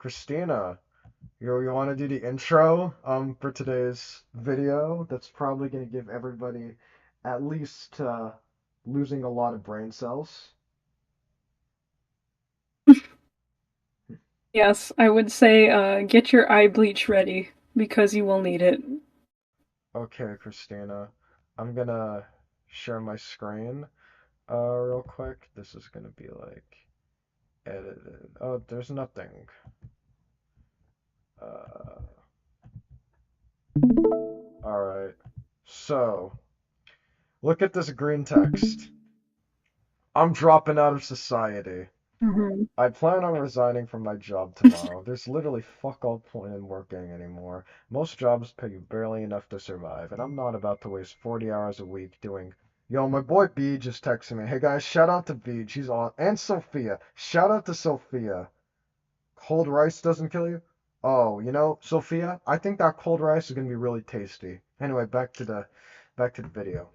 Christina, you want to do the intro for today's video? That's probably going to give everybody at least losing a lot of brain cells. Yes, I would say get your eye bleach ready because you will need it. Okay, Christina, I'm gonna share my screen real quick. This is gonna be like edited. Oh, there's nothing. Uh, all right. So, look at this green text. I'm dropping out of society. Hmm. I plan on resigning from my job tomorrow. There's literally fuck all point in working anymore. Most jobs pay you barely enough to survive, and I'm not about to waste 40 hours a week doing. Yo, my boy B just texted me. Hey guys, shout out to B. She's on. And Sophia. Shout out to Sophia. Cold rice doesn't kill you? Oh, Sophia, I think that cold rice is gonna be really tasty. Anyway, back to the video.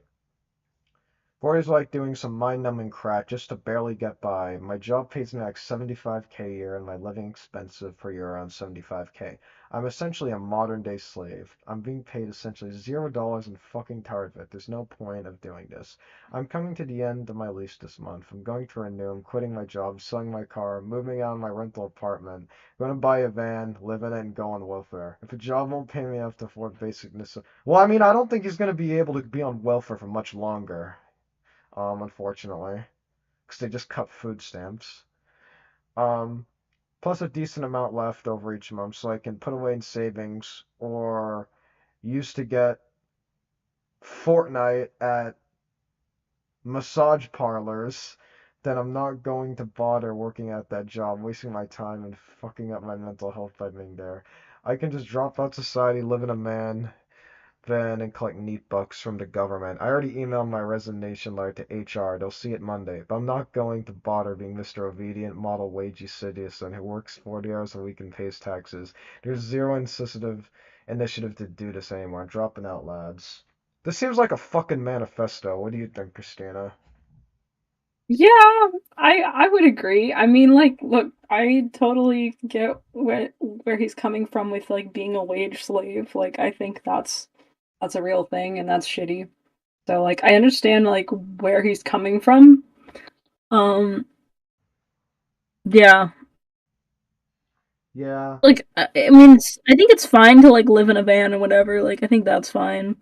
Corey's like doing some mind-numbing crack just to barely get by. My job pays me like 75K a year and my living expensive per year around 75K. I'm essentially a modern-day slave. I'm being paid essentially $0 and fucking tired of it. There's no point of doing this. I'm coming to the end of my lease this month. I'm going to renew. I'm quitting my job, selling my car, moving out of my rental apartment, going to buy a van, live in it, and go on welfare. If a job won't pay me enough to afford basic necessities. Well, I mean, I don't think he's going to be able to be on welfare for much longer, unfortunately, because they just cut food stamps. Um, Plus a decent amount left over each month, so I can put away in savings or used to get Fortnite at massage parlors. Then I'm not going to bother working at that job, wasting my time and fucking up my mental health by being there. I can just drop out society, live in a man, van and collect neat bucks from the government. I already emailed my resignation letter to HR. They'll see it Monday. But I'm not going to bother being Mr. Obedient, model wagey citizen who works 40 hours a week and pays taxes. There's zero initiative to do this anymore. I'm dropping out, lads. This seems like a fucking manifesto. What do you think, Christina? Yeah, I would agree. I mean, like, look, I totally get where he's coming from with like being a wage slave. Like, I think that's a real thing and that's shitty. So, like, I understand like where he's coming from. Um, yeah, Yeah, like I mean, I think it's fine to like live in a van or whatever. Like, I think that's fine.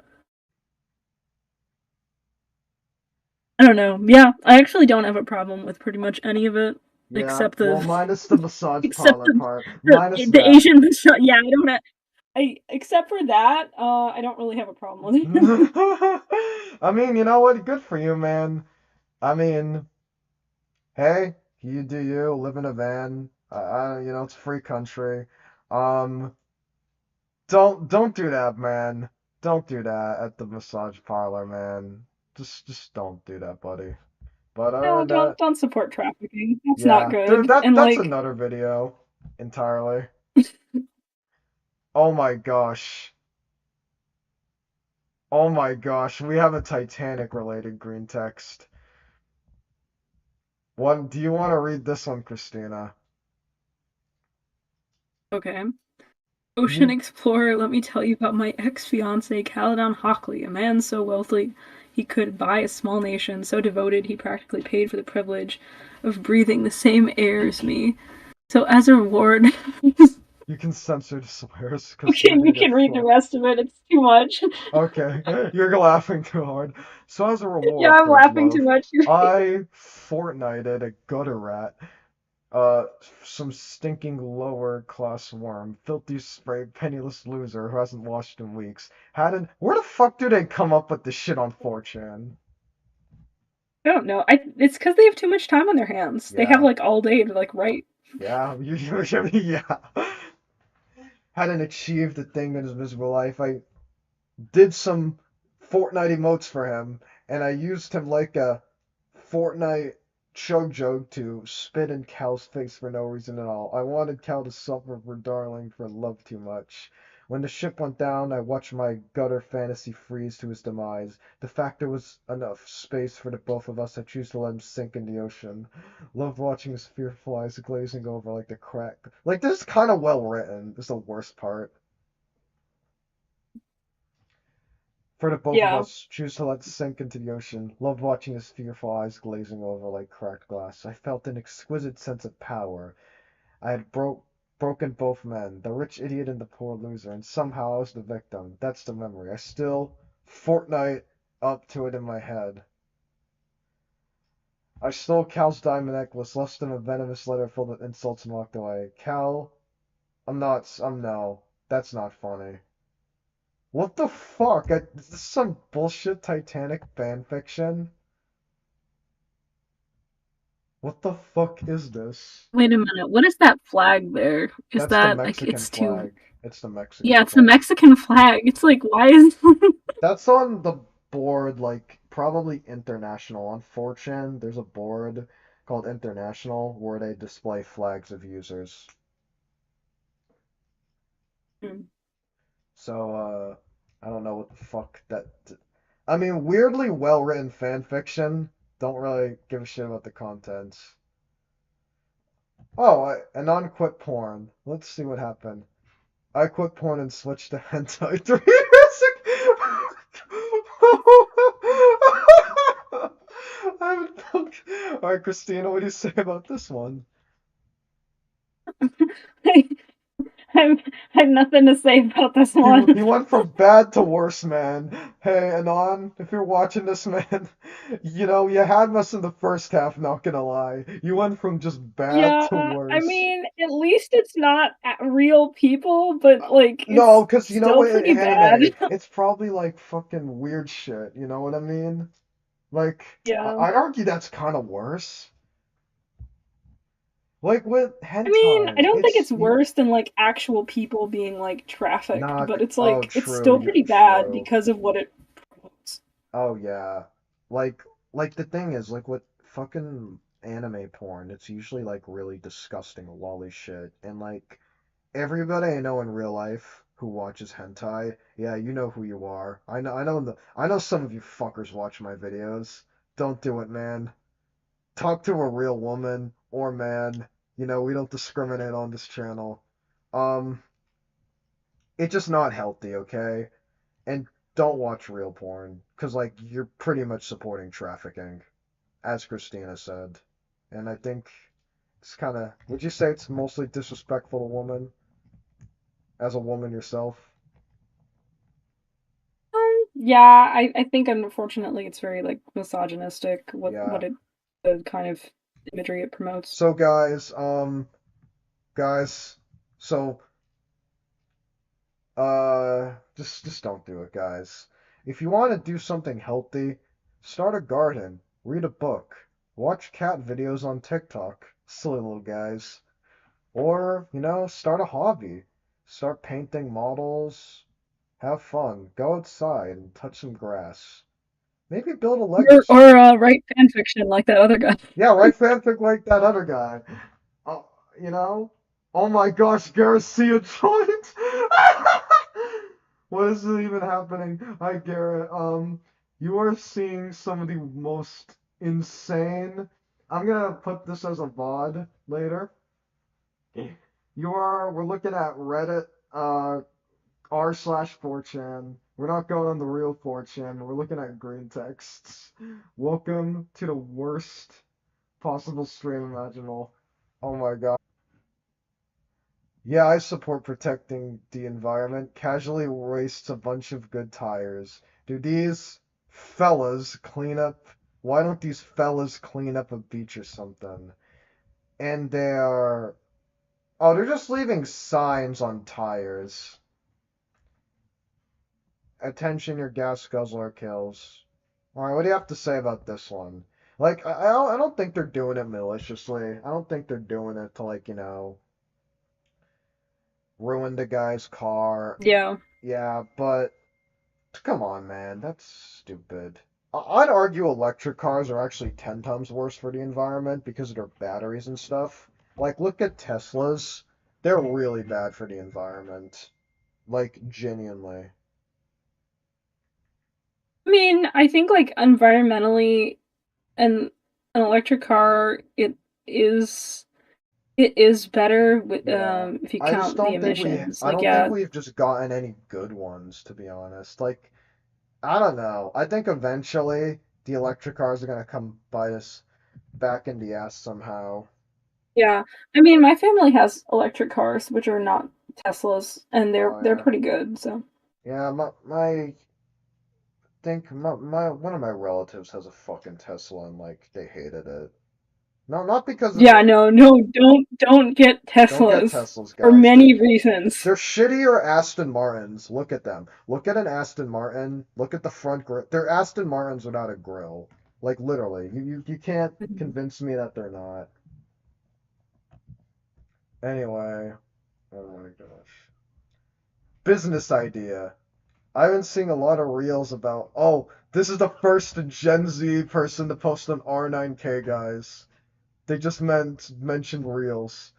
I don't know. Yeah, I actually don't have a problem with pretty much any of it yeah. except Well, the minus the massage except parlor part. Minus the that. Asian shot. Yeah, I don't. I except for that, I don't really have a problem with it. I mean, you know what? Good for you, man. I mean, hey, you do you, live in a van. It's a free country. Um, don't do that, man. Don't do that at the massage parlor, man. Just don't do that, buddy. But other No, than that, don't support trafficking. That's not yeah, dude, good. that And that's like, another video entirely. Oh my gosh. Oh my gosh, we have a Titanic related green text. Do you want to read this one, Christina? okay, Ocean You Explorer. Let me tell you about my ex-fiance Caledon Hockley, a man so wealthy he could buy a small nation, so devoted he practically paid for the privilege of breathing the same air as me. So as a reward, you can censor the swears because okay, we're gonna you get can read the fucked. rest of it. It's too much. Okay, you're laughing too hard. So as a Yeah, reward I'm for his laughing too love, much. I fortnighted a gutter rat, uh, some stinking lower class worm, filthy spray, penniless loser who hasn't washed in weeks. Where the fuck do they come up with this shit on 4chan? I don't know. It's because they have too much time on their hands. They have Yeah, like all day to like write. yeah, yeah. Hadn't achieved a thing in his miserable life. I did some Fortnite emotes for him, and I used him like a Fortnite chug jug to spit in Cal's face for no reason at all. I wanted Cal to suffer for darling for love too much. When the ship went down, I watched my gutter fantasy freeze to his demise. The fact there was enough space for the both of us, I choose to let him sink in the ocean. Loved watching his fearful eyes glazing over like the crack. Like, this is kind of well written. This is the worst part. For the both of Yeah. us, choose to let sink into the ocean. Loved watching his fearful eyes glazing over like cracked glass. I felt an exquisite sense of power. I had broken both men, the rich idiot and the poor loser, and somehow I was the victim. That's the memory. I still Fortnite up to it in my head. I stole Cal's diamond necklace, left him a venomous letter filled with insults, and walked away. Cal, no. That's not funny. What the fuck? Is this some bullshit Titanic fanfiction? What the fuck is this? Wait a minute. What is that flag there? Is That's the that like Mexican it's too? flag. It's the Yeah, Mexican it's the flag. Mexican flag. It's like why is That's on the board, like, probably international. On 4chan, there's a board called International where they display flags of users. So, I don't know what the fuck that. I mean, weirdly well written fan fiction. Don't really give a shit about the contents. Oh, and unquit porn. Let's see what happened. I quit porn and switched to hentai 3 music. I haven't fucked. Alright, Christina, what do you say about this one? I have nothing to say about this one. He went from bad to worse, man. Hey, Anon, if you're watching this, man, you had us in the first half, not gonna lie. You went from just bad Yeah, to I worse. mean, at least it's not real people, but like No, it's because you know still what, pretty bad. anime, it's probably like fucking weird shit, you know what I mean? Like, Yeah. I'd argue that's kind of worse. Like with I mean, I hentai, don't think it's it's you worse than like actual people being like trafficked, not. but it's Oh, like it's true, still you pretty bad true. because of what it promotes. Oh yeah, like like the thing is like with fucking anime porn, it's usually like really disgusting lolly shit, and like everybody I know in real life who watches hentai, yeah, you know who you are. I know some of you fuckers watch my videos. Don't do it, man. Talk to a real woman or man. We don't discriminate on this channel. Um, it's just not healthy, okay? And don't watch real porn, because, like, you're pretty much supporting trafficking, as Christina said. And I think it's kind of. Would you say it's mostly disrespectful to women, as a woman yourself? Yeah, I think unfortunately it's very like misogynistic Yeah. what it the kind of imagery it promotes. So, guys, so just don't do it, guys. If you want to do something healthy, start a garden, read a book, watch cat videos on TikTok, silly little guys. Or, start a hobby. Start painting models, have fun, go outside and touch some grass. Maybe build a Lego Or set. write fan fiction like that other guy. Yeah, write fanfic like that other guy. Oh, you know? Oh my gosh, Garcia joined! What is even happening? Hi, Garrett. You are seeing some of the most insane. I'm gonna put this as a VOD later. We're looking at Reddit, r/4chan. We're not going on the real 4chan. We're looking at green texts. Welcome to the worst possible stream imaginable. Oh my god. Yeah, I support protecting the environment. Casually wastes a bunch of good tires. Do these fellas clean up? Why don't these fellas clean up a beach or something? And they're. Oh, they're just leaving signs on tires. Attention, your gas guzzler kills. Alright, what do you have to say about this one? Like, I don't think they're doing it maliciously. I don't think they're doing it to, like, ruin the guy's car. Yeah. Yeah, but come on, man. That's stupid. I'd argue electric cars are actually 10 times worse for the environment because of their batteries and stuff. Like, look at Teslas. They're really bad for the environment. Like genuinely. I mean, I think like environmentally, an electric car is it is better with, Yeah. if you I just count the don't think we emissions. I Like, don't think yeah, we've just gotten any good ones, to be honest. Like, I don't know. I think eventually the electric cars are gonna come bite us back in the ass somehow. yeah. I mean, my family has electric cars, which are not Teslas, and Oh they're yeah. pretty good. So Yeah, my think my one of my relatives has a fucking Tesla and like they hated it. No, not because of yeah, the no, no, don't get don't get Teslas Teslas, for guys. many reasons. They're shittier Aston Martins. Look at them. Look at an Aston Martin. Look at the front grill. They're Aston Martins without a grill. Like literally. You can't convince me that they're not. Anyway, oh my gosh. Business idea. I've been seeing a lot of reels about, oh, this is the first Gen Z person to post on R9K, guys. They just mentioned reels.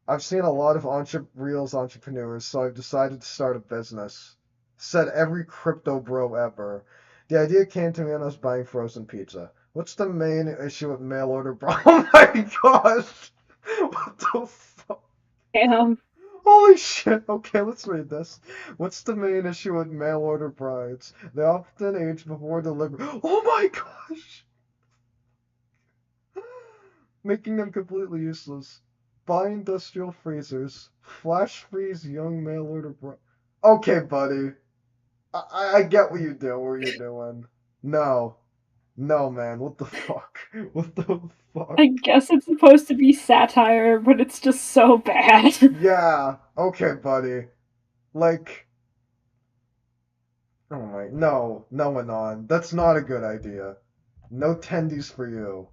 I've seen a lot of reels entrepreneurs, so I've decided to start a business. Said every crypto bro ever. The idea came to me when I was buying frozen pizza. What's the main issue with mail order bro? Oh my gosh! What the fuck? Damn. Holy shit. Okay, let's read this. What's the main issue with mail order brides? They often age before delivery. Oh my gosh! Making them completely useless. Buy industrial freezers. Flash freeze young mail order brides. Okay, buddy. I get what you do, what you're doing. No. No, man. What the fuck? What the fuck? I guess it's supposed to be satire, but it's just so bad. Yeah. Okay, buddy. Like, oh my, no, no, Anon. That's not a good idea. No tendies for you.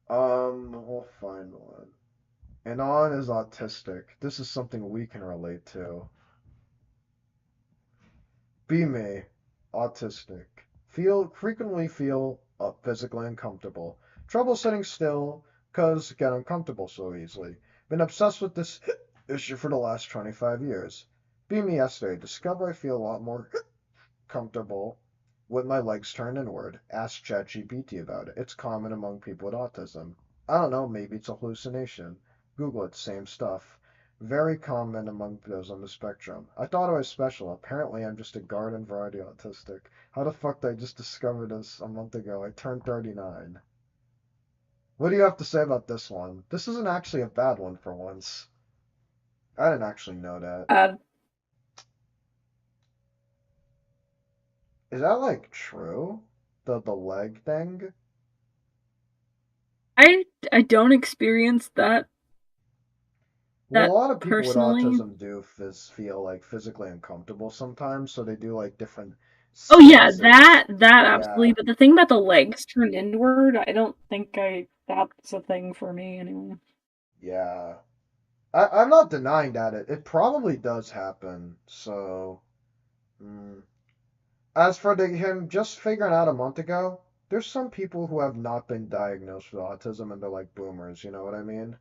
We'll find one. Anon is autistic. This is something we can relate to. Be me. Autistic. Frequently feel physically uncomfortable. Trouble sitting still, cause get uncomfortable so easily. Been obsessed with this issue for the last 25 years. Be me yesterday. Discover I feel a lot more comfortable with my legs turned inward. Ask ChatGPT about it. It's common among people with autism. I don't know, maybe it's a hallucination. Google it, same stuff. Very common among those on the spectrum. I thought I was special. Apparently, I'm just a garden variety autistic. How the fuck did I just discover this a month ago? I turned 39. What do you have to say about this one? This isn't actually a bad one for once. I didn't actually know that. uh, Is that like true? The leg thing? I I don't experience Well, a that lot of people with personally. autism do feel like physically uncomfortable sometimes, so they do like different Oh yeah, stances. that absolutely. Yeah, But the thing about the legs turned inward, I don't think I that's a thing for me anyway. yeah. I'm not denying that it probably does happen. So, mm. As for him just figuring out a month ago, there's some people who have not been diagnosed with autism and they're like boomers. You know what I mean?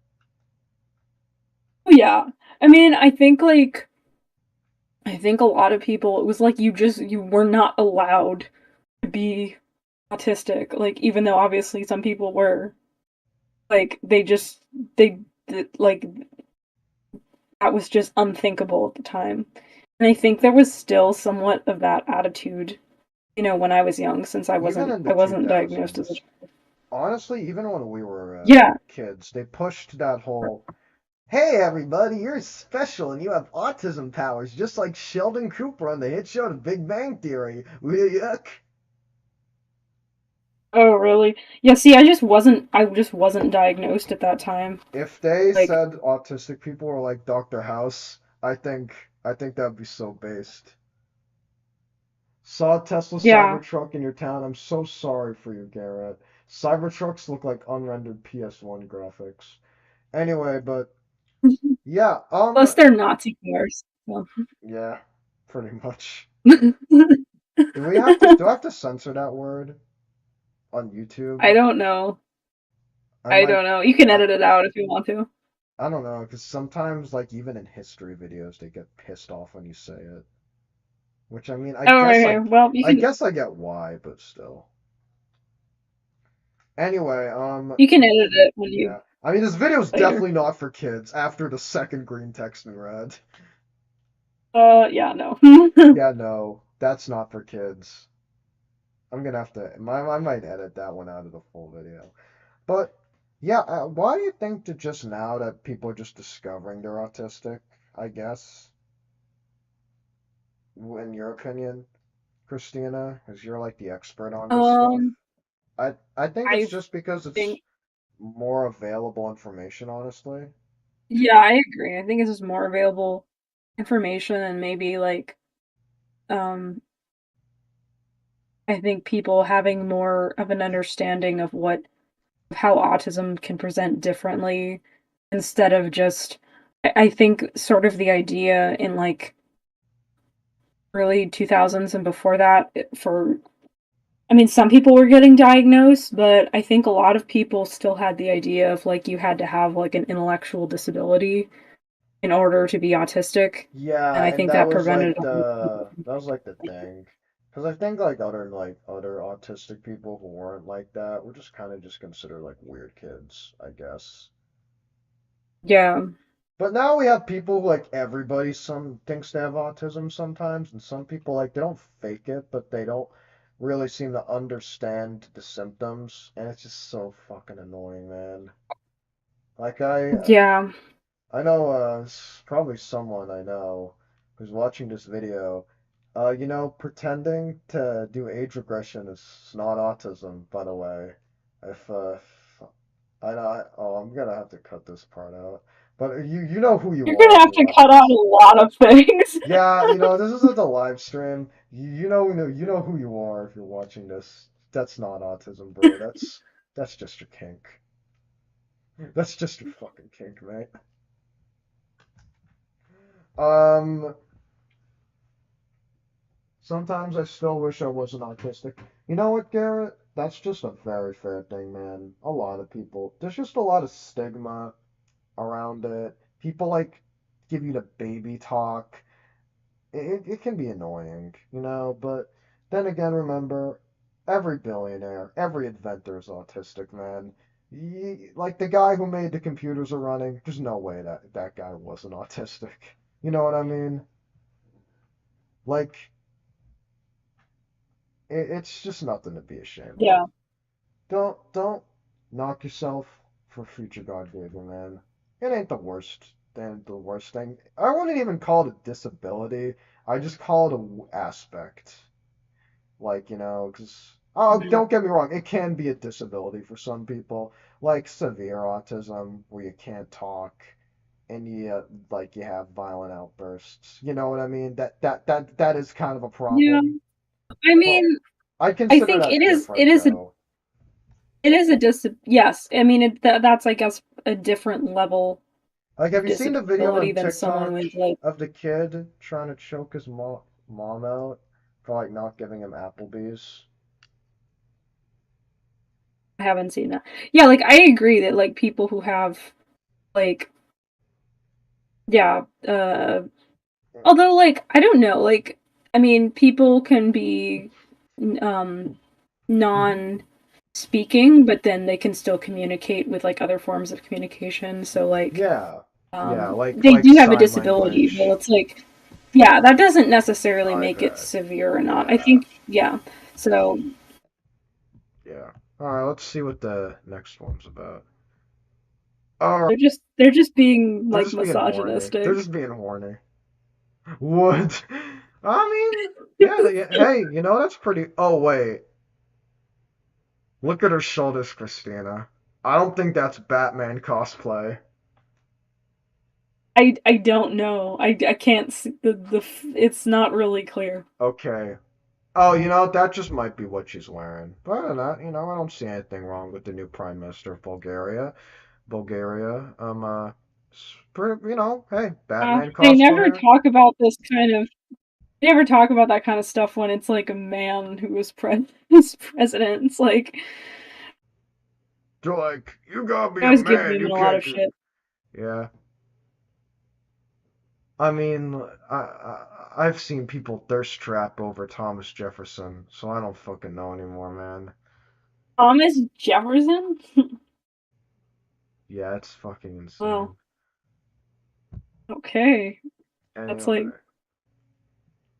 Oh yeah. I mean, I think a lot of people it was like you were not allowed to be autistic. Like even though obviously some people were like they like that was just unthinkable at the time. And I think there was still somewhat of that attitude, when I was young, since Even in the I wasn't diagnosed as a 2000s, honestly, even when we were yeah. kids, they pushed that whole hey everybody, you're special and you have autism powers, just like Sheldon Cooper on the hit show The Big Bang Theory. Yuck. Oh, really? Yeah, see, I just wasn't diagnosed at that time. If they Like, said autistic people were like Dr. House, I think that'd be so based. Saw a Tesla yeah. Cybertruck in your town. I'm so sorry for you, Garrett. Cybertrucks look like unrendered PS1 graphics. Anyway, but yeah, Plus they're Nazi cars. So. yeah, pretty much. Do I have to censor that word on I YouTube? don't know. I I might don't know. You can I edit it out if you want to. I don't know, because sometimes, like, even in history videos, they get pissed off when you say it. Which, I mean, Oh, okay. Well, I guess I get why, but still. Anyway, you can edit it when you yeah. I mean, this video's later. definitely not for kids after the second green text we read. Yeah, no. Yeah, no, that's not for kids. I'm gonna have to, I might edit that one out of the full video. But, yeah, why do you think that just now that people are just discovering they're autistic, I guess, in your opinion, Christina, because you're like the expert on this stuff? um, I think it's I just because it's think, more available information, honestly. yeah, I agree. I think it's just more available information and maybe like, um, I think people having more of an understanding of how autism can present differently instead of just, I think sort of the idea in like early 2000s and before that for I mean, some people were getting diagnosed, but I think a lot of people still had the idea of like you had to have like an intellectual disability in order to be autistic, and Yeah, I and think that prevented that was like the thing. Because I think like other autistic people who weren't like that were just kind of just considered like weird kids, I guess. yeah, But now we have people who, like everybody some thinks they have autism sometimes, and some people like they don't fake it, but they don't really seem to understand the symptoms, and it's just so fucking annoying, man. Like yeah, I know probably someone I know who's watching this video. Pretending to do age regression is not autism, by the way. If I know, oh, I'm gonna have to cut this part out. But you know who you you're are gonna if have you're to watching cut out a this. lot of things. Yeah, this isn't a live stream. You know who you are if you're watching this. That's not autism, bro. That's just your kink. That's just your fucking kink, mate. Um, Sometimes I still wish I wasn't autistic. You know what, Garrett? That's just a very fair thing, man. A lot of people, there's just a lot of stigma around it. People like give you the baby talk. It can be annoying, but then again, remember, every billionaire, every inventor is autistic, man. Like the guy who made the computers are running, there's no way that guy wasn't autistic. You know what I mean? Like, it's just nothing to be ashamed of. Yeah, Don't knock yourself for future God gave you, man. It ain't the worst. Ain't the worst thing. I wouldn't even call it a disability. I just call it a aspect. Like, because mhm. don't get me wrong, it can be a disability for some people, like severe autism, where you can't talk and you have violent outbursts. You know what I mean? That is kind of a Yeah. problem. I But mean, I I consider think that it different, is a though. yes. I mean, that's I guess a different level Like, have of you seen the video disability on than someone TikTok with like of the kid trying to choke his mom out for like not giving him Applebee's? I haven't seen that. Yeah, like I agree that like people who have like yeah, although like I don't know, like I mean people can be um non speaking, but then they can still communicate with like other forms of communication. So like Yeah, yeah, they like do have a sign disability, but language, it's like yeah, that doesn't necessarily make it iPad. severe or not. I Yeah, think yeah. So yeah. All right, let's see what the next one's about. Oh, they're just being they're like just being horny. They're misogynistic. just being horny. What? I mean, yeah. Hey, that's pretty. Oh wait, look at her shoulders, Christina. I don't think that's Batman cosplay. I don't know. I can't see it's not really clear. Okay. Oh, that just might be what she's wearing. But other than that, I don't see anything wrong with the new Prime Minister of Bulgaria. Bulgaria, hey, Batman They never cosplayer. talk about this kind of they never talk about that kind of stuff when it's like a man who was who's president. It's like They're like, you gotta be it a always gives man. You women a lot can't of just, shit. Yeah. I mean, I've seen people thirst trap over Thomas Jefferson, so I don't fucking know anymore, man. Thomas Jefferson? Yeah, it's fucking Well, insane. okay. That's like Anyway.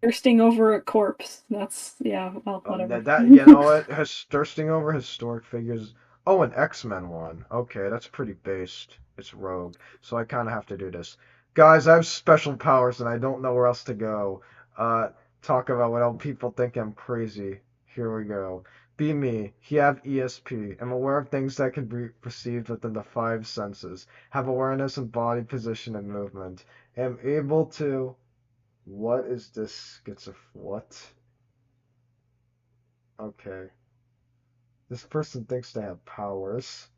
thirsting over a corpse. That's yeah, well, whatever. That you know what? Thirsting over historic figures. Oh, an X-Men one. Okay, that's pretty based. It's Rogue, so I kind of have to do this. Guys, I have special powers and I don't know where else to go. Uh, Talk about what else people think I'm crazy. Here we go. Be me. He have ESP. Am aware of things that can be perceived within the five senses. Have awareness of body position and movement. Am able to. What is this schizoph? What? Okay. This person thinks they have powers.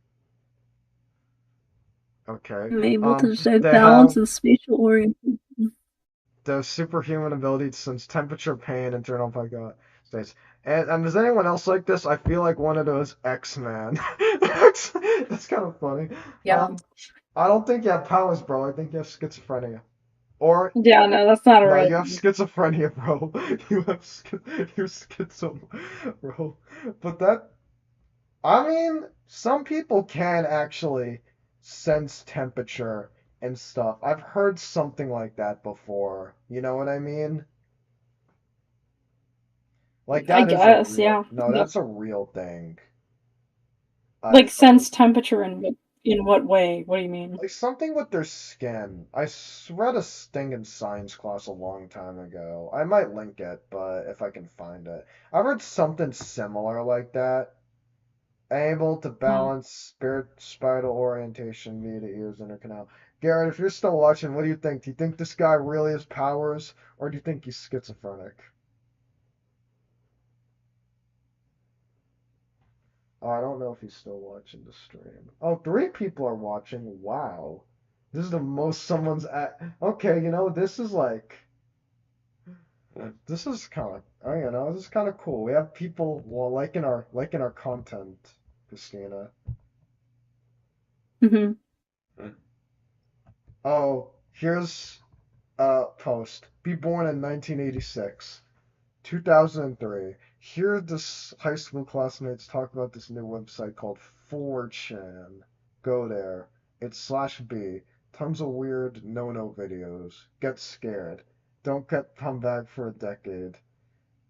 Okay. I'm able to shape They balance have and spatial orientation. the superhuman ability to sense temperature, pain, internal my God states. And is anyone else like this? I feel like one of those X-Men. That's kind of funny. Yeah. I don't think you have powers, bro. I think you have schizophrenia. Or Yeah, no, that's not a no, real you have thing. schizophrenia, bro. You're schizo, bro. But that I mean, some people can actually sense temperature and stuff. I've heard something like that before. You know what I mean? Like I that is a guess, real, yeah. no, No. that's a real thing I've Like heard. sense temperature in what way? What do you mean? Like something with their skin. Read a thing in science class a long time ago. I might link it, but if I can find it. I've heard something similar like that. Able to Huh. balance spiral orientation via the ears and canal. Garrett, if you're still watching, what do you think? Do you think this guy really has powers, or do you think he's schizophrenic? Oh, I don't know if he's still watching the stream. Oh, three people are watching. Wow. This is the most someone's at. Okay, this is like. This is kind of. Oh, this is kind of cool. We have people, well, liking our content, Christina. Hmm. Oh, here's post. Be born in 1986. 2003. Here, this high school classmates talk about this new website called 4chan. Go there. It's slash B. Tons of weird no-no videos. Get scared. Don't come back for a decade.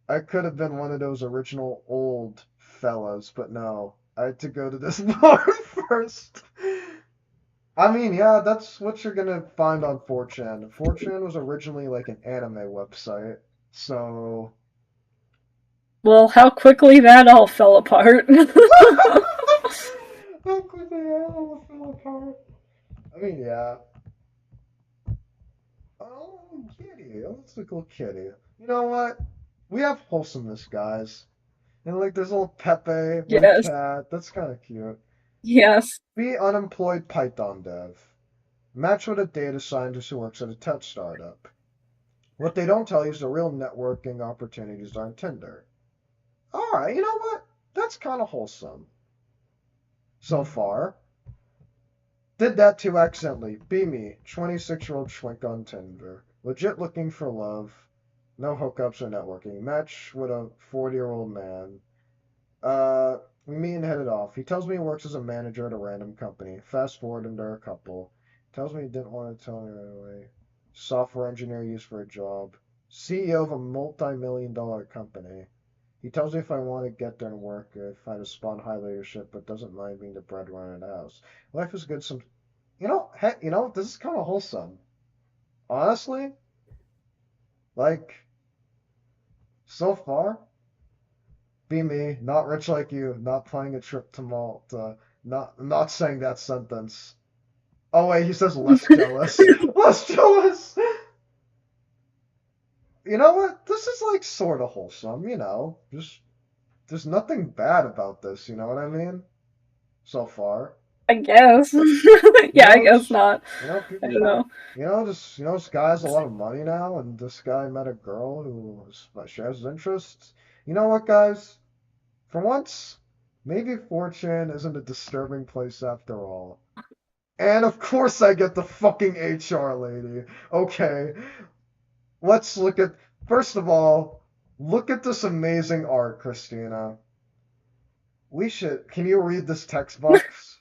I could have been one of those original old fellas, but no. I had to go to this bar first. I mean, yeah, that's what you're gonna find on 4chan. 4chan was originally like an anime website, so Well, how quickly that all fell apart. how quickly I all fell apart. I mean, yeah. Oh, kitty. Oh, let's look a little kitty. You know what? We have wholesomeness, guys. And like, there's a little Pepe, my Yes. cat. That's kind of cute. Yes. Be unemployed Python dev. Match with a data scientist who works at a tech startup. What they don't tell you is the real networking opportunities are on Tinder. Alright, you know what? That's kind of wholesome so far. Did that too accidentally. Be me, 26-year-old schwink on Tinder. Legit looking for love. No hookups or networking. Match with a 40-year-old man. We meet and hit it off. He tells me he works as a manager at a random company. Fast forward and they're a couple. Tells me he didn't want to tell me right away. Software engineer used for a job. CEO of a multi-million-dollar company. He tells me if I want to get there and work, if I just spawn high leadership, but doesn't mind being the breadwinner in the house. Life is good. Heck, this is kind of wholesome. Honestly, like, so far, be me, not rich like you, not planning a trip to Malta, not saying that sentence. Oh wait, he says less jealous. Less jealous! You know what? This is like sort of wholesome. Just, there's nothing bad about this, you know what I mean? So far. I guess. Yeah, I guess Just not. I people, don't know. this guy has a lot of money now, and this guy met a girl who shares his interests. You know what, guys? For once, maybe 4chan isn't a disturbing place after all. And of course I get the fucking HR lady. Okay, let's look at, first of all, look at this amazing art, Christina. Can you read this text box?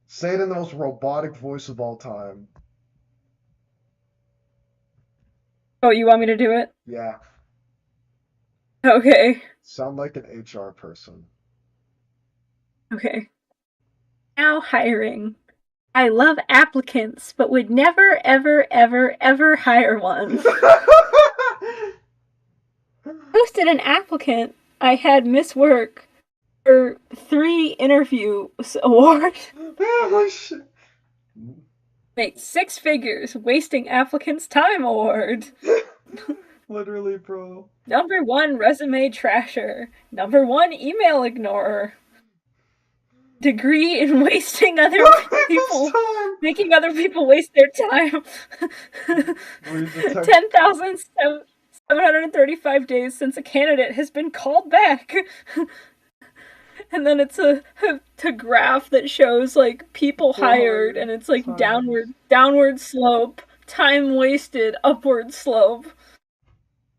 Say it in the most robotic voice of all time. Oh, you want me to do it? Yeah, Okay. sound like an HR person. Okay. Now hiring. I love applicants, but would never, ever, ever, ever hire one. Posted an applicant. I had Miss Work for 3 interviews award. Holy shit. Make 6 figures, wasting applicants' time award. Literally, bro. #1 resume trasher. #1 email ignorer. Degree in wasting other This people, time. making other people waste their time. Read the text. 10,735 days since a candidate has been called back. And then it's a graph that shows like people hired, and it's like Times. downward slope, time wasted, upward slope.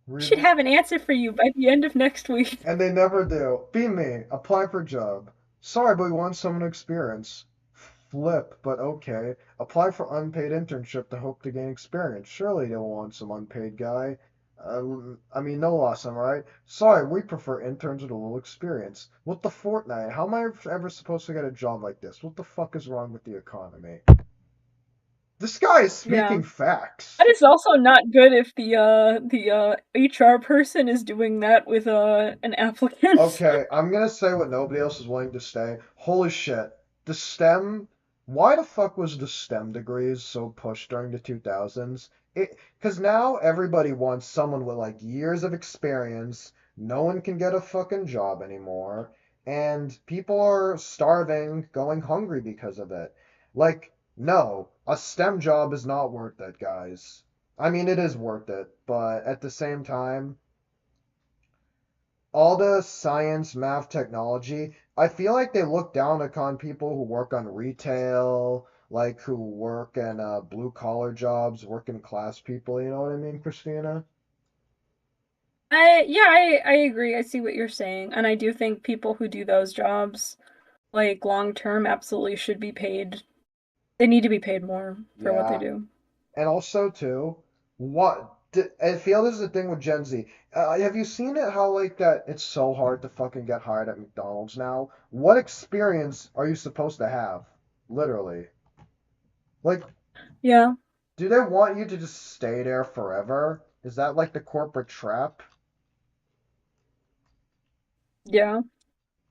Read Should the, have an answer for you by the end of next week. and they never do. Be me. Apply for job. Sorry, but we want someone experience. Flip, but okay. Apply for unpaid internship to hope to gain experience. Surely they'll want some unpaid guy. I mean, no loss, am I right? Sorry, we prefer interns with a little experience. What the Fortnite? How am I ever supposed to get a job like this? What the fuck is wrong with the economy? This guy is Yeah. speaking facts. That is also not good if the HR person is doing that with an applicant. Okay, I'm gonna say what nobody else is willing to say. Holy shit. The STEM, why the fuck was the STEM degrees so pushed during the 2000s? Cause now everybody wants someone with like years of experience. No one can get a fucking job anymore. And people are starving, going hungry because of it. Like, no, a STEM job is not worth it, guys. I mean, it is worth it, but at the same time, all the science, math, technology, I feel like they look down upon people who work on retail, like who work in blue collar jobs, working class people. You know what I mean, Christina? I agree. I see what you're saying, and I do think people who do those jobs, like long term, absolutely should be paid. They need to be paid more for what they Yeah, do. and also too, I feel this is the thing with Gen Z. Have you seen it? How like that? It's so hard to fucking get hired at McDonald's now. What experience are you supposed to have? Literally, like, Yeah, do they want you to just stay there forever? Is that like the corporate trap? yeah.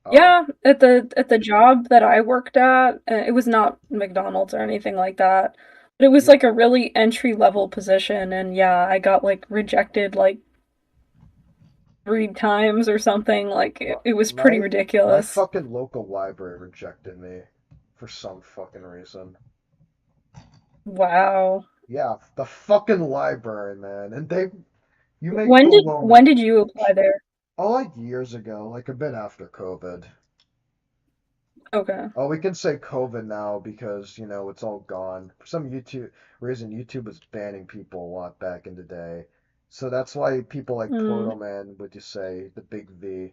Oh, Yeah, at the job that I worked at, it was not McDonald's or anything like that. But it was you, like a really entry level position, and yeah, I got like rejected like 3 times or something. Like it was pretty my ridiculous. fucking local library rejected me for some fucking reason. Wow. Yeah, the fucking library, man. And you make When baloney. did you apply there? Oh, like years ago, like a bit after COVID. Okay. Oh, we can say COVID now because, it's all gone. For some YouTube reason, YouTube was banning people a lot back in the day. So that's why people like Mm. Portal Man would just say the big V.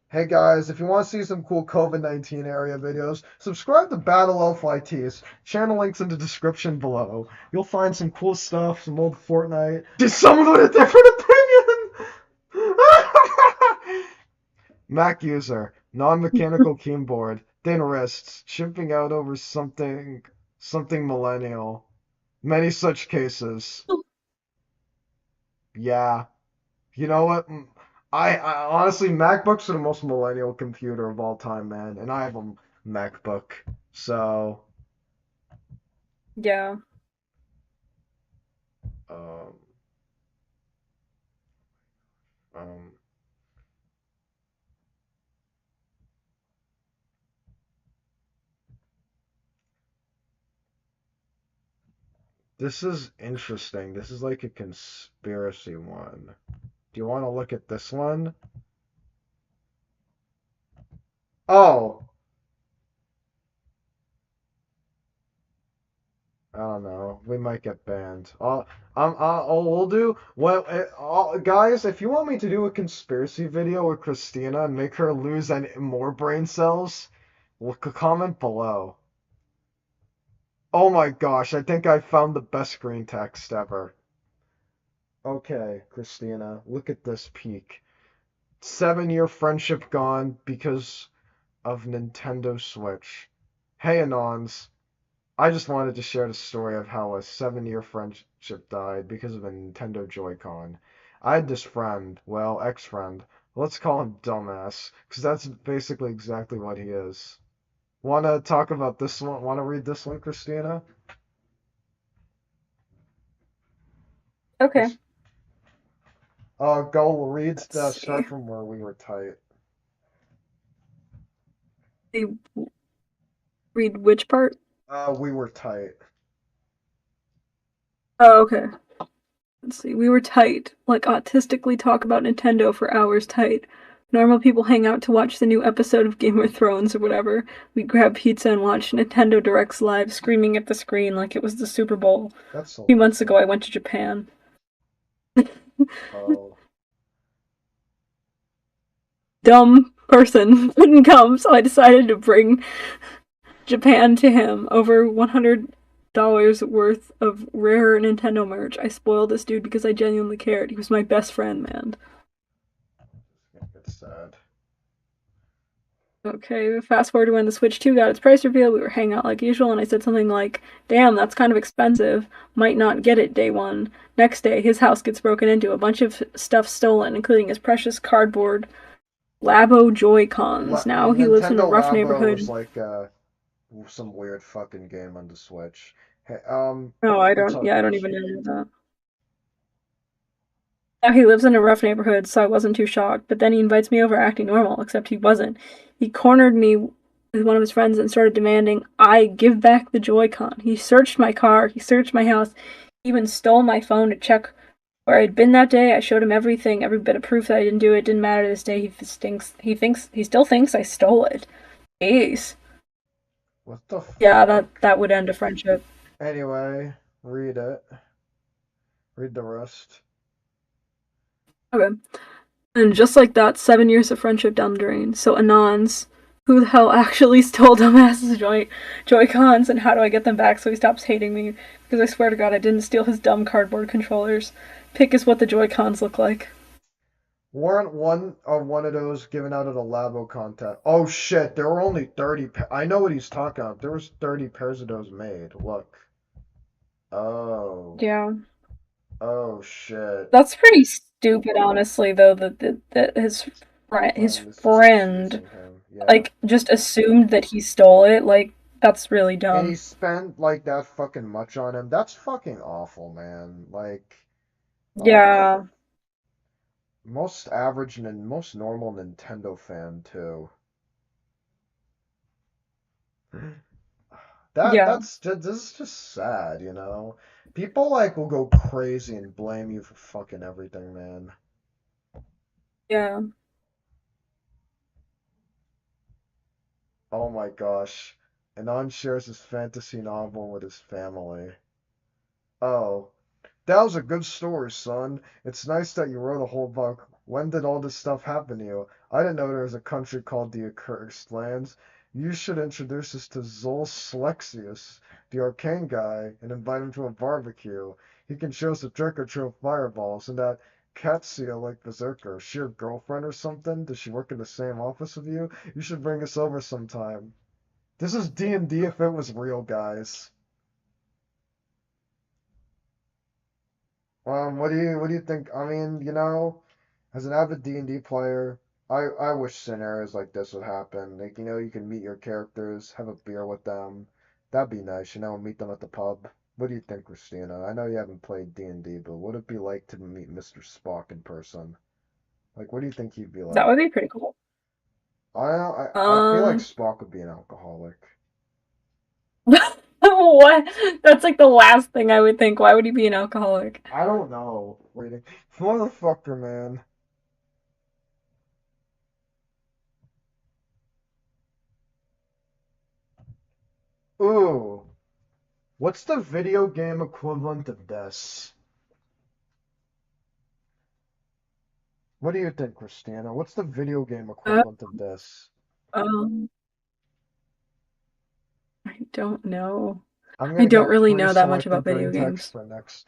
Hey guys, if you want to see some cool COVID-19 area videos, subscribe to Battle Elf IT's. Channel links in the description below. You'll find some cool stuff, some old Fortnite. Just someone with a different opinion! Mac user, non-mechanical keyboard, thin wrists, chimping out over something millennial. Many such cases. Yeah. You know what? I honestly, MacBooks are the most millennial computer of all time, man, and I have a MacBook. So, Yeah. um, um, this is interesting. This is like a conspiracy one. Do you want to look at this one? Oh, I don't know. We might get banned. We'll do. Well, guys, if you want me to do a conspiracy video with Christina and make her lose any more brain cells, comment below. Oh my gosh, I think I found the best green text ever. Okay, Christina, look at this peak. 7-year friendship gone because of Nintendo Switch. Hey, Anons. I just wanted to share the story of how a 7-year friendship died because of a Nintendo Joy-Con. I had this friend, well, ex-friend. Let's call him Dumbass, because that's basically exactly what he is. Wanna talk about this one? Wanna read this one, Christina? Okay. Chris, go read. Let's see. Start from where we were tight. You read which part? We were tight. Oh, okay. Let's see. We were tight. Like autistically talk about Nintendo for hours tight. Normal people hang out to watch the new episode of Game of Thrones or whatever. We grab pizza and watch Nintendo Directs live, screaming at the screen like it was the Super Bowl. That's A few months ago, delightful. I went to Japan. Oh. Dumb person couldn't come, so I decided to bring Japan to him. Over $100 worth of rare Nintendo merch. I spoiled this dude because I genuinely cared. He was my best friend, man. It's sad. Okay, fast forward to when the Switch 2 got its price reveal. We were hanging out like usual, and I said something like, "Damn, that's kind of expensive. Might not get it day one." Next day, his house gets broken into, a bunch of stuff stolen, including his precious cardboard Labo Joy-Cons. Now he lives in a Nintendo rough Labo is neighborhood. like some weird fucking game on the Switch. Hey, Oh, I it's don't, all yeah, I good. don't even know that. Now he lives in a rough neighborhood, so I wasn't too shocked. But then he invites me over acting normal, except he wasn't. He cornered me with one of his friends and started demanding I give back the Joy-Con. He searched my car, he searched my house, he even stole my phone to check where I'd been that day. I showed him everything, every bit of proof that I didn't do it. Didn't matter to this day. He still thinks I stole it. Jeez. What the Yeah, fuck? that would end a friendship. Anyway, read it. Read the rest. Okay. And just like that, 7 years of friendship down the drain. So Anons, who the hell actually stole dumbass's Joy-Cons, and how do I get them back so he stops hating me? Because I swear to God, I didn't steal his dumb cardboard controllers. Pick is what the Joy-Cons look like. Weren't one of those given out at a Labo contest? Oh shit, there were only 30 I know what he's talking about. There was 30 pairs of those made. Look. Oh. Yeah. Oh shit. That's pretty stupid, honestly, though, that Your his friend is just friend, accusing him. Yeah. like, just assumed that he stole it. Like, that's really And he dumb. spent like that fucking much on him. That's fucking awful, man. Like, oh. Yeah. Most average and most normal Nintendo fan too. Yeah. That's just this is just sad, you know. People like will go crazy and blame you for fucking everything, man. Yeah. Oh my gosh. Anon shares his fantasy novel with his family. Oh, that was a good story, son. It's nice that you wrote a whole book. When did all this stuff happen to you? I didn't know there was a country called the Accursed Lands. You should introduce us to Zol Slexius, the arcane guy, and invite him to a barbecue. He can show us a trick or two of fireballs, and that Katsia like Berserker. Is she your girlfriend or something? Does she work in the same office with you? You should bring us over sometime. This is D&D if it was real, guys. What do you think? I mean, as an avid D&D player, I wish scenarios like this would happen. Like, you can meet your characters, have a beer with them. That'd be nice, meet them at the pub. What do you think, Christina? I know you haven't played D&D, but what would it be like to meet Mr. Spock in person? Like, what do you think he'd be That like? would be pretty cool. I feel like Um, Spock would be an alcoholic. what? That's like the last thing I would think. Why would he be an alcoholic? I don't know. Waiting. Motherfucker, man. Ooh. What's the video game equivalent of this? What do you think, Christina? What's the video game Uh, equivalent of this? um, I don't know. I'm I gonna don't go really know that much pre-select the about green video text games. for next.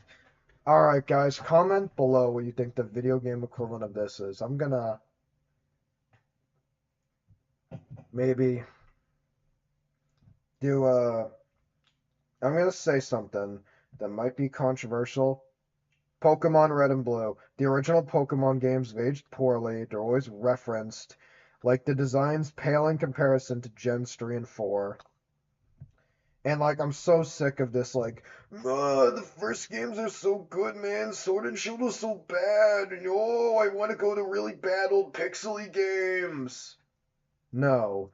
Alright, guys, comment below what you think the video game equivalent of this is. I'm gonna maybe do I'm gonna say something that might be controversial. Pokemon Red and Blue. The original Pokemon games have aged poorly. They're always referenced. Like, the designs pale in comparison to Gens 3 and 4. And, like, I'm so sick of this, like, the first games are so good, man. Sword and Shield was so bad. And, oh, I want to go to really bad old pixely games. No.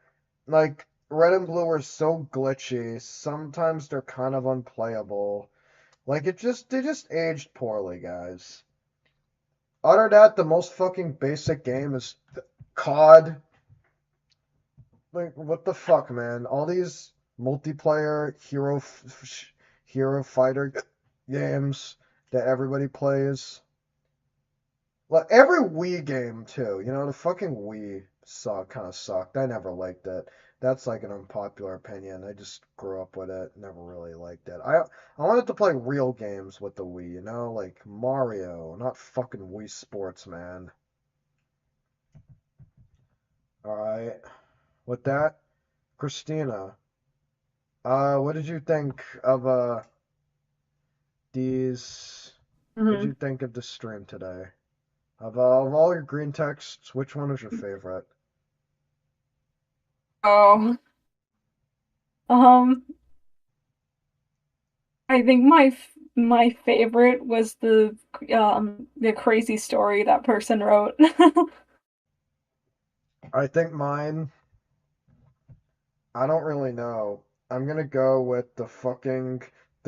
Like, Red and Blue are so glitchy. Sometimes they're kind of unplayable. Like, they just aged poorly, guys. Other than that, the most fucking basic game is COD. Like, what the fuck, man? All these multiplayer hero fighter games that everybody plays. Like every Wii game too. You know, the fucking Wii kind of sucked. I never liked it. That's like an unpopular opinion. I just grew up with it. Never really liked it. I wanted to play real games with the Wii. You know, like Mario, not fucking Wii Sports, man. All right. With that, Christina, what did you think of these? What did Hmm. you think of the stream today? Of all your green texts, which one was your favorite? Oh, um, I think my favorite was the crazy story that person wrote. I think mine. I don't really know. I'm gonna go with the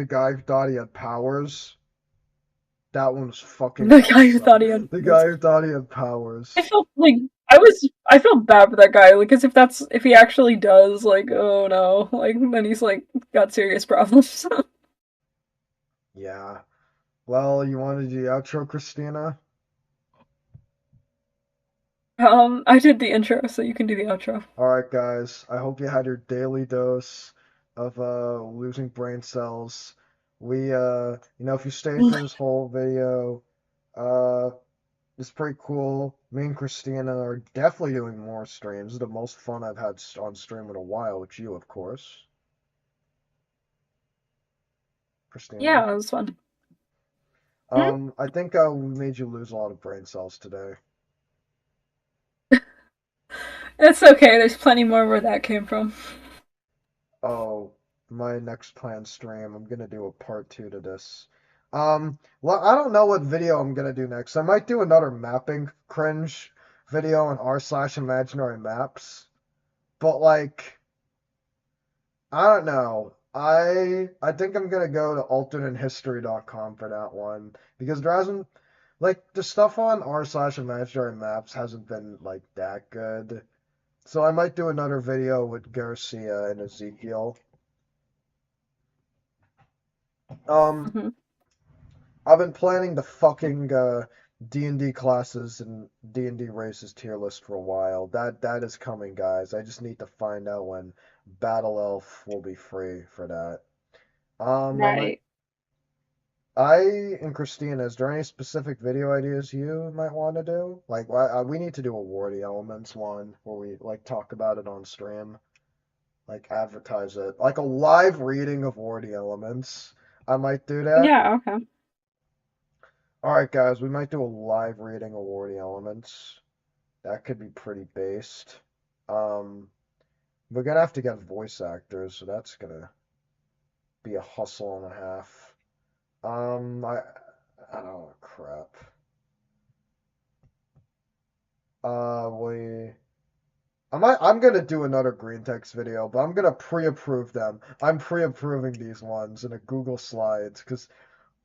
guy who thought he had powers. That one was fucking The guy who thought awesome. he had The powers. guy who thought he had I powers. felt like I felt bad for that guy, like, because if he actually does, like, oh no, like then he's like got serious problems. Yeah. Well, you wanted the outro, Christina? I did the intro, so you can do the outro. All right, guys. I hope you had your daily dose of losing brain cells. If you stayed through this whole video, uh, it's pretty cool. Me and Christina are definitely doing more streams. This is the most fun I've had on stream in a while with you, of course, Christina. Yeah, it was fun. Hmm? I think we made you lose a lot of brain cells today. It's okay. There's plenty more where that came from. Oh, my next planned stream, I'm gonna do a part two to this. Well, I don't know what video I'm gonna do next. I might do another mapping cringe video on r/imaginary maps, but like, I don't know. I think I'm gonna go to alternatehistory.com for that one because there hasn't like the stuff on r/imaginary maps hasn't been like that good. So I might do another video with Garcia and Ezekiel. Um, Hmm. I've been planning the fucking D&D classes and D&D races tier list for a while. That is coming, guys. I just need to find out when Battle Elf will be free for that. I might. Right. I and Christina, is there any specific video ideas you might want to do? Like, we need to do a Wardy Elements one where we like talk about it on stream, like advertise it, like a live reading of Wardy Elements. I might do that. Yeah. Okay. All right, guys, we might do a live reading of Wardy Elements. That could be pretty based. Um, we're gonna have to get voice actors, so that's gonna be a hustle and a half. Um, I, I don't know, crap. We. I'm gonna do another green text video, but I'm gonna pre-approve them. I'm pre-approving these ones in a Google Slides, cause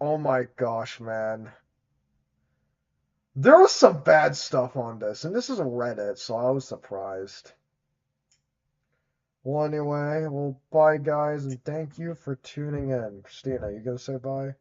oh my gosh, man. There was some bad stuff on this, and this is a Reddit, so I was surprised. Well, anyway, well, bye, guys, and thank you for tuning in. Christina, you gonna say bye?